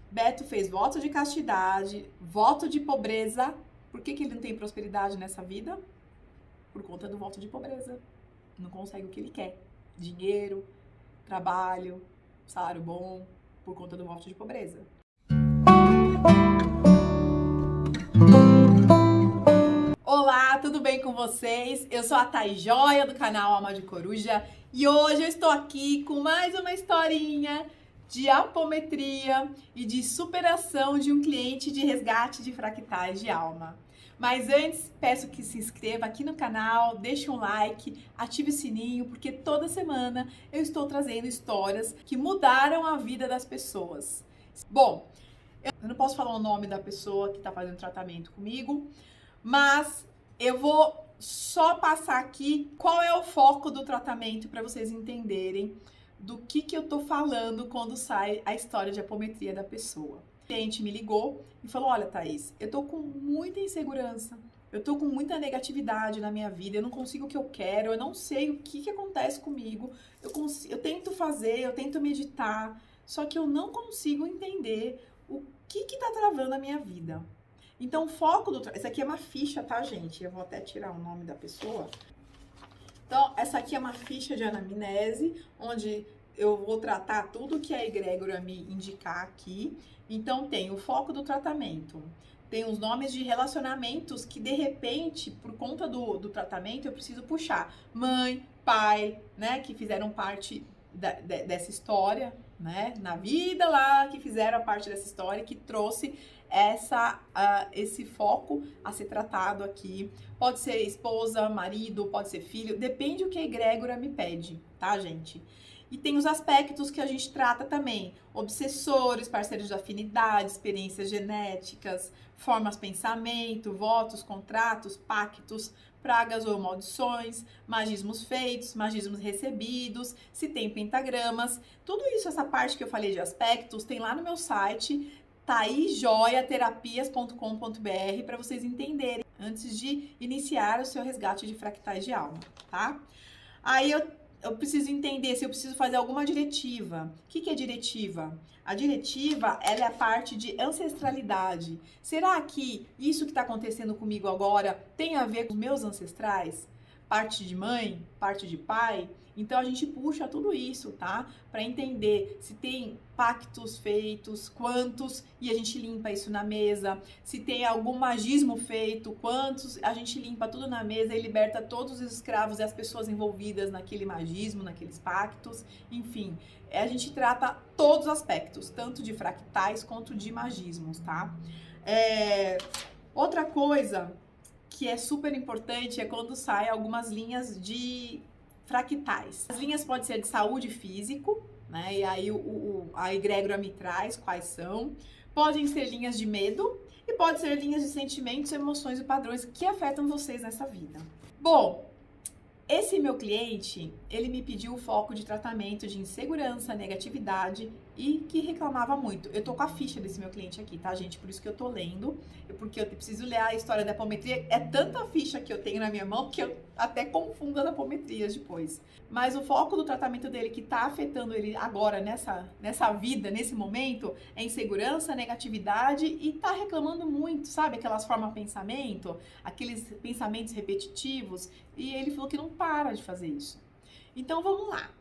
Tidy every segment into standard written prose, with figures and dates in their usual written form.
Beto fez voto de castidade, voto de pobreza. Por que ele não tem prosperidade nessa vida? Por conta do voto de pobreza. Não consegue o que ele quer. Dinheiro, trabalho, salário bom, por conta do voto de pobreza. Olá, tudo bem com vocês? Eu sou a Thaís Joia, do canal Alma de Coruja, e hoje eu estou aqui com mais uma historinha de apometria e de superação de um cliente de resgate de fractais de alma. Mas antes, peço que se inscreva aqui no canal, deixe um like, ative o sininho, porque toda semana eu estou trazendo histórias que mudaram a vida das pessoas. Bom, eu não posso falar o nome da pessoa que está fazendo tratamento comigo, mas eu vou só passar aqui qual é o foco do tratamento para vocês entenderem do que eu tô falando quando sai a história de apometria da pessoa. O cliente me ligou e falou: olha, Thaís, eu tô com muita insegurança, eu tô com muita negatividade na minha vida, eu não consigo o que eu quero, eu não sei o que acontece comigo, eu tento fazer, eu tento meditar, só que eu não consigo entender o que tá travando a minha vida. Então, o foco do... Essa aqui é uma ficha, tá, gente? Eu vou até tirar o nome da pessoa. Então, essa aqui é uma ficha de anamnese, onde eu vou tratar tudo que a egrégora me indicar aqui. Então, tem o foco do tratamento. Tem os nomes de relacionamentos que, de repente, por conta do tratamento, eu preciso puxar. Mãe, pai, né? Que fizeram parte dessa história, né? Na vida lá, que fizeram a parte dessa história, que trouxe esse foco a ser tratado aqui. Pode ser esposa, marido, pode ser filho, depende do que a egrégora me pede, tá, gente? E tem os aspectos que a gente trata também: obsessores, parceiros de afinidade, experiências genéticas, formas de pensamento, votos, contratos, pactos, pragas ou maldições, magismos feitos, magismos recebidos, se tem pentagramas. Tudo isso, essa parte que eu falei de aspectos, tem lá no meu site, thaisjoiaterapias.com.br, para vocês entenderem antes de iniciar o seu resgate de fractais de alma, tá? Aí eu preciso entender se eu preciso fazer alguma diretiva. O que é diretiva? A diretiva, ela é a parte de ancestralidade. Será que isso que está acontecendo comigo agora tem a ver com os meus ancestrais? Parte de mãe, parte de pai? Então a gente puxa tudo isso, tá? Para entender se tem pactos feitos, quantos, e a gente limpa isso na mesa. Se tem algum magismo feito, quantos, a gente limpa tudo na mesa e liberta todos os escravos e as pessoas envolvidas naquele magismo, naqueles pactos. Enfim, a gente trata todos os aspectos, tanto de fractais quanto de magismos, tá? Outra coisa que é super importante é quando saem algumas linhas de fractais. As linhas podem ser de saúde físico, né? E aí a egrégora me traz quais são. Podem ser linhas de medo e pode ser linhas de sentimentos, emoções e padrões que afetam vocês nessa vida. Bom, esse meu cliente, ele me pediu o foco de tratamento de insegurança, negatividade e que reclamava muito. Eu tô com a ficha desse meu cliente aqui, tá, gente? Por isso que eu tô lendo, porque eu preciso ler a história da apometria. É tanta ficha que eu tenho na minha mão que eu até confundo as apometrias depois. Mas o foco do tratamento dele que tá afetando ele agora, nessa vida, nesse momento, é insegurança, negatividade e tá reclamando muito, sabe? Aquelas formas de pensamento, aqueles pensamentos repetitivos. E ele falou que não para de fazer isso. Então vamos lá.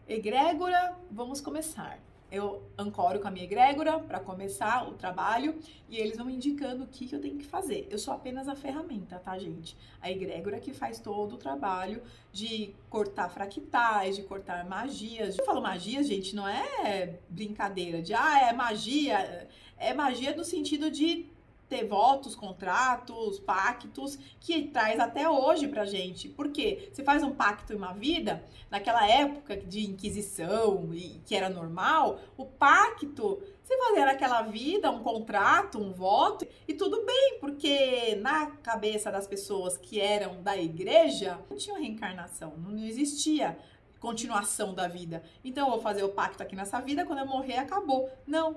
Egrégora, vamos começar. Eu ancoro com a minha egrégora para começar o trabalho e eles vão me indicando o que eu tenho que fazer. Eu sou apenas a ferramenta, tá, gente? A egrégora que faz todo o trabalho de cortar fractais, de cortar magias. Eu falo magia, gente, não é brincadeira de é magia. É magia no sentido de ter votos, contratos, pactos, que traz até hoje pra gente. Por quê? Você faz um pacto em uma vida, naquela época de Inquisição, e que era normal, o pacto, você fazia naquela vida um contrato, um voto, e tudo bem, porque na cabeça das pessoas que eram da igreja, não tinha reencarnação, não existia continuação da vida. Então eu vou fazer o pacto aqui nessa vida, quando eu morrer, acabou. Não,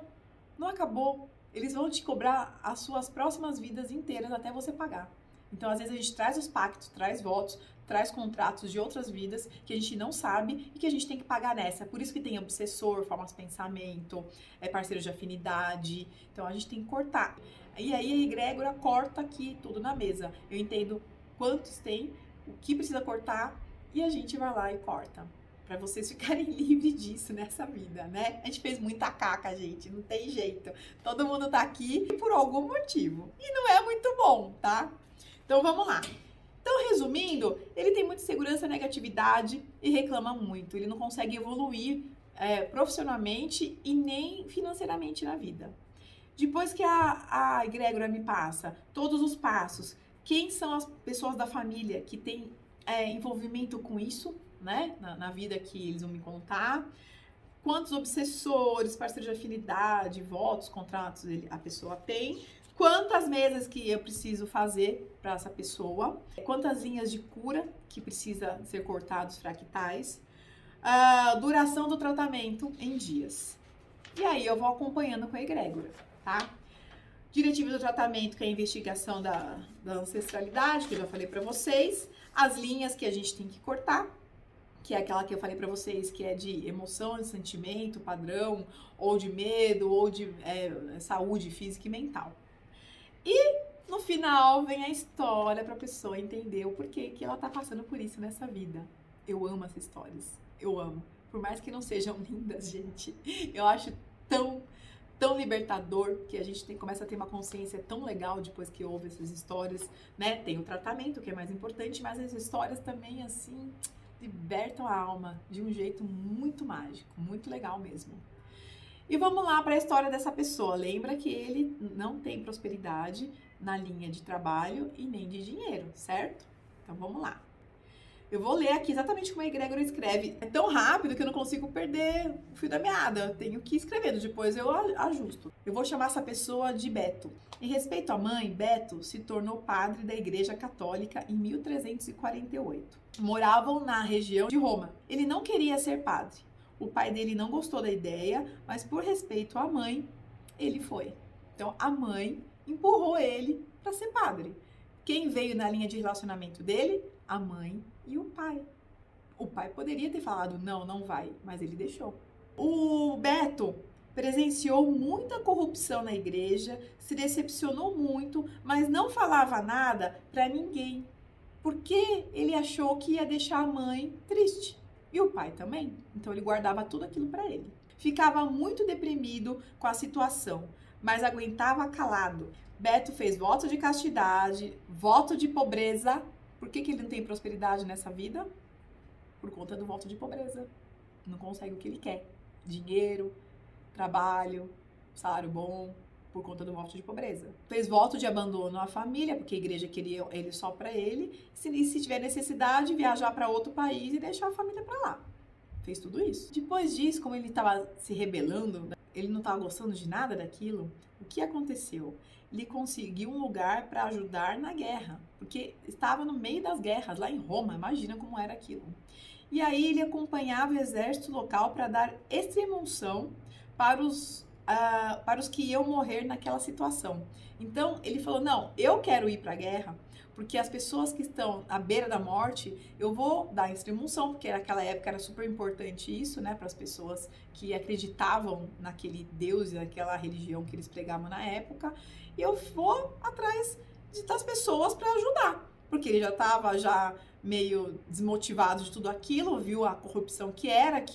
não acabou. Eles vão te cobrar as suas próximas vidas inteiras até você pagar. Então, às vezes, a gente traz os pactos, traz votos, traz contratos de outras vidas que a gente não sabe e que a gente tem que pagar nessa. Por isso que tem obsessor, formas de pensamento, parceiro de afinidade. Então a gente tem que cortar. E aí a egrégora corta aqui tudo na mesa. Eu entendo quantos tem, o que precisa cortar e a gente vai lá e corta. Pra vocês ficarem livres disso nessa vida, né? A gente fez muita caca, gente, não tem jeito. Todo mundo tá aqui por algum motivo. E não é muito bom, tá? Então vamos lá. Então, resumindo, ele tem muita insegurança, negatividade e reclama muito. Ele não consegue evoluir profissionalmente e nem financeiramente na vida. Depois que a egrégora me passa todos os passos, quem são as pessoas da família que têm envolvimento com isso, né? Na vida que eles vão me contar. Quantos obsessores, parceiros de afinidade, votos, contratos a pessoa tem. Quantas mesas que eu preciso fazer para essa pessoa. Quantas linhas de cura que precisa ser cortados fractais. A duração do tratamento em dias. E aí eu vou acompanhando com a egrégora, tá? Diretiva do tratamento, que é a investigação da ancestralidade, que eu já falei para vocês. As linhas que a gente tem que cortar, que é aquela que eu falei pra vocês, que é de emoção, de sentimento, padrão, ou de medo, ou de saúde física e mental. E no final vem a história pra pessoa entender o porquê que ela tá passando por isso nessa vida. Eu amo essas histórias, eu amo. Por mais que não sejam lindas, gente, eu acho tão libertador, que a gente começa a ter uma consciência tão legal depois que ouve essas histórias, né? Tem o tratamento, que é mais importante, mas as histórias também, assim, libertam a alma de um jeito muito mágico, muito legal mesmo. E vamos lá para a história dessa pessoa. Lembra que ele não tem prosperidade na linha de trabalho e nem de dinheiro, certo? Então vamos lá. Eu vou ler aqui exatamente como a egrégora escreve. É tão rápido que eu não consigo perder o fio da meada. Eu tenho que escrever, depois eu ajusto. Eu vou chamar essa pessoa de Beto. Em respeito à mãe, Beto se tornou padre da Igreja Católica em 1348. Moravam na região de Roma. Ele não queria ser padre. O pai dele não gostou da ideia, mas por respeito à mãe, ele foi. Então a mãe empurrou ele para ser padre. Quem veio na linha de relacionamento dele? A mãe e o pai. O pai poderia ter falado, não vai, mas ele deixou. O Beto presenciou muita corrupção na igreja, se decepcionou muito, mas não falava nada para ninguém, porque ele achou que ia deixar a mãe triste. E o pai também. Então ele guardava tudo aquilo para ele. Ficava muito deprimido com a situação, mas aguentava calado. Beto fez voto de castidade, voto de pobreza. Por que ele não tem prosperidade nessa vida? Por conta do voto de pobreza. Não consegue o que ele quer. Dinheiro, trabalho, salário bom, por conta do voto de pobreza. Fez voto de abandono à família, porque a igreja queria ele só para ele. E se tiver necessidade, viajar para outro país e deixar a família para lá. Fez tudo isso. Depois disso, como ele estava se rebelando, ele não estava gostando de nada daquilo, o que aconteceu? Ele conseguiu um lugar para ajudar na guerra, porque estava no meio das guerras, lá em Roma, imagina como era aquilo. E aí ele acompanhava o exército local para dar extrema-unção para os que iam morrer naquela situação. Então ele falou, não, eu quero ir para a guerra, porque as pessoas que estão à beira da morte, eu vou dar extrema-unção, porque naquela época era super importante isso, né, para as pessoas que acreditavam naquele Deus e naquela religião que eles pregavam na época, e eu vou atrás das pessoas para ajudar, porque ele já estava meio desmotivado de tudo aquilo, viu a corrupção que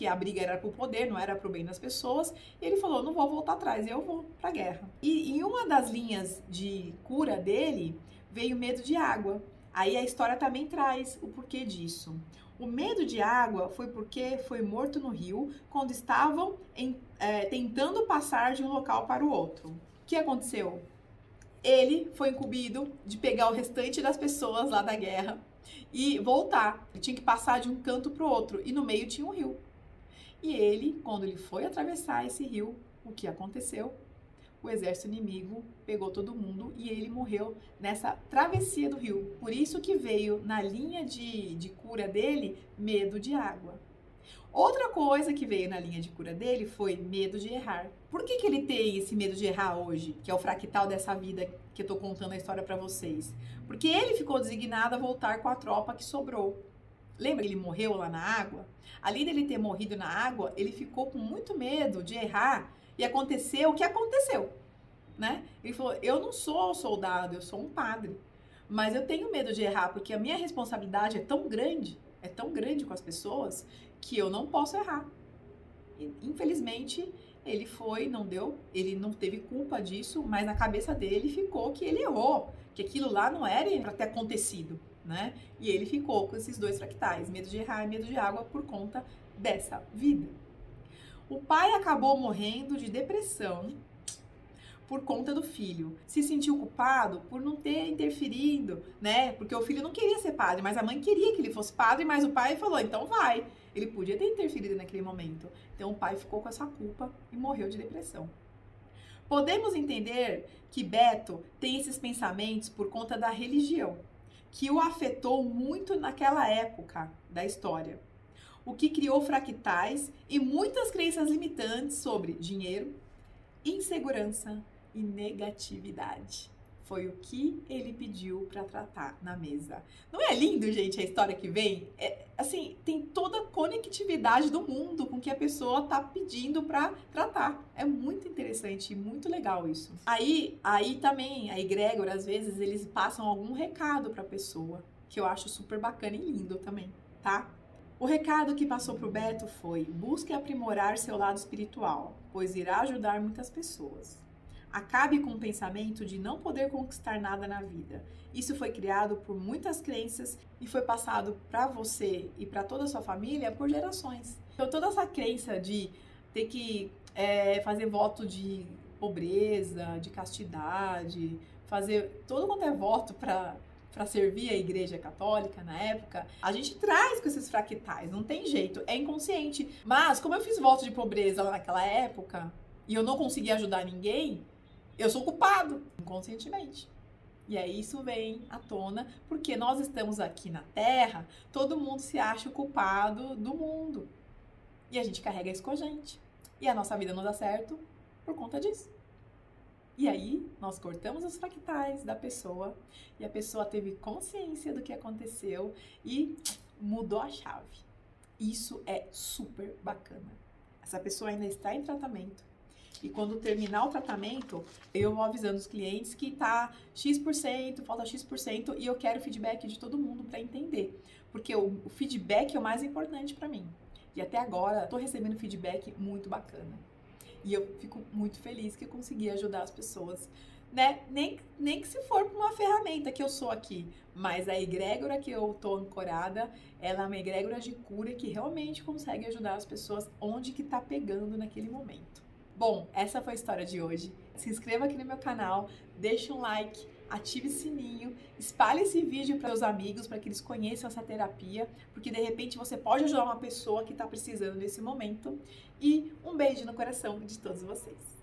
a briga era pro poder, não era pro bem das pessoas, e ele falou, não vou voltar atrás, eu vou pra guerra. E em uma das linhas de cura dele, veio o medo de água. Aí a história também traz o porquê disso. O medo de água foi porque foi morto no rio quando estavam tentando passar de um local para o outro. O que aconteceu? Ele foi incumbido de pegar o restante das pessoas lá da guerra e voltar. Ele tinha que passar de um canto para o outro e no meio tinha um rio. E ele, quando ele foi atravessar esse rio, o que aconteceu? O exército inimigo pegou todo mundo e ele morreu nessa travessia do rio. Por isso que veio na linha de cura dele, medo de água. Outra coisa que veio na linha de cura dele foi medo de errar. Por que ele tem esse medo de errar hoje, que é o fractal dessa vida que eu tô contando a história para vocês? Porque ele ficou designado a voltar com a tropa que sobrou. Lembra que ele morreu lá na água? Além dele ter morrido na água, ele ficou com muito medo de errar e aconteceu o que aconteceu, né? Ele falou, eu não sou soldado, eu sou um padre. Mas eu tenho medo de errar, porque a minha responsabilidade é tão grande com as pessoas, que eu não posso errar. E, infelizmente, ele não teve culpa disso, mas na cabeça dele ficou que ele errou, que aquilo lá não era para ter acontecido, né? E ele ficou com esses dois fractais, medo de errar e medo de água, por conta dessa vida. O pai acabou morrendo de depressão por conta do filho. Se sentiu culpado por não ter interferido, né? Porque o filho não queria ser padre, mas a mãe queria que ele fosse padre, mas o pai falou, então vai. Ele podia ter interferido naquele momento. Então o pai ficou com essa culpa e morreu de depressão. Podemos entender que Beto tem esses pensamentos por conta da religião, que o afetou muito naquela época da história. O que criou fractais e muitas crenças limitantes sobre dinheiro, insegurança e negatividade. Foi o que ele pediu para tratar na mesa. Não é lindo, gente, a história que vem? Assim, tem toda a conectividade do mundo com que a pessoa tá pedindo para tratar. É muito interessante e muito legal isso. Aí também, a egrégora, às vezes, eles passam algum recado para a pessoa, que eu acho super bacana e lindo também, tá? O recado que passou pro Beto foi: busque aprimorar seu lado espiritual, pois irá ajudar muitas pessoas. Acabe com o pensamento de não poder conquistar nada na vida. Isso foi criado por muitas crenças e foi passado para você e para toda a sua família por gerações. Então toda essa crença de ter que fazer voto de pobreza, de castidade, fazer todo quanto é voto para servir a igreja católica na época, a gente traz com esses fractais, não tem jeito, é inconsciente. Mas como eu fiz voto de pobreza lá naquela época e eu não consegui ajudar ninguém, eu sou culpado inconscientemente. E aí isso vem à tona, porque nós estamos aqui na Terra, todo mundo se acha o culpado do mundo. E a gente carrega isso com a gente. E a nossa vida não dá certo por conta disso. E aí, nós cortamos os fractais da pessoa e a pessoa teve consciência do que aconteceu e mudou a chave. Isso é super bacana. Essa pessoa ainda está em tratamento. E quando terminar o tratamento, eu vou avisando os clientes que tá X%, falta X%, e eu quero feedback de todo mundo para entender. Porque o feedback é o mais importante para mim. E até agora, estou recebendo feedback muito bacana. E eu fico muito feliz que eu consegui ajudar as pessoas, né? Nem que se for por uma ferramenta que eu sou aqui, mas a egrégora que eu tô ancorada, ela é uma egrégora de cura que realmente consegue ajudar as pessoas onde que tá pegando naquele momento. Bom, essa foi a história de hoje. Se inscreva aqui no meu canal, deixe um like, ative o sininho, espalhe esse vídeo para os amigos, para que eles conheçam essa terapia, porque de repente você pode ajudar uma pessoa que está precisando nesse momento. E um beijo no coração de todos vocês.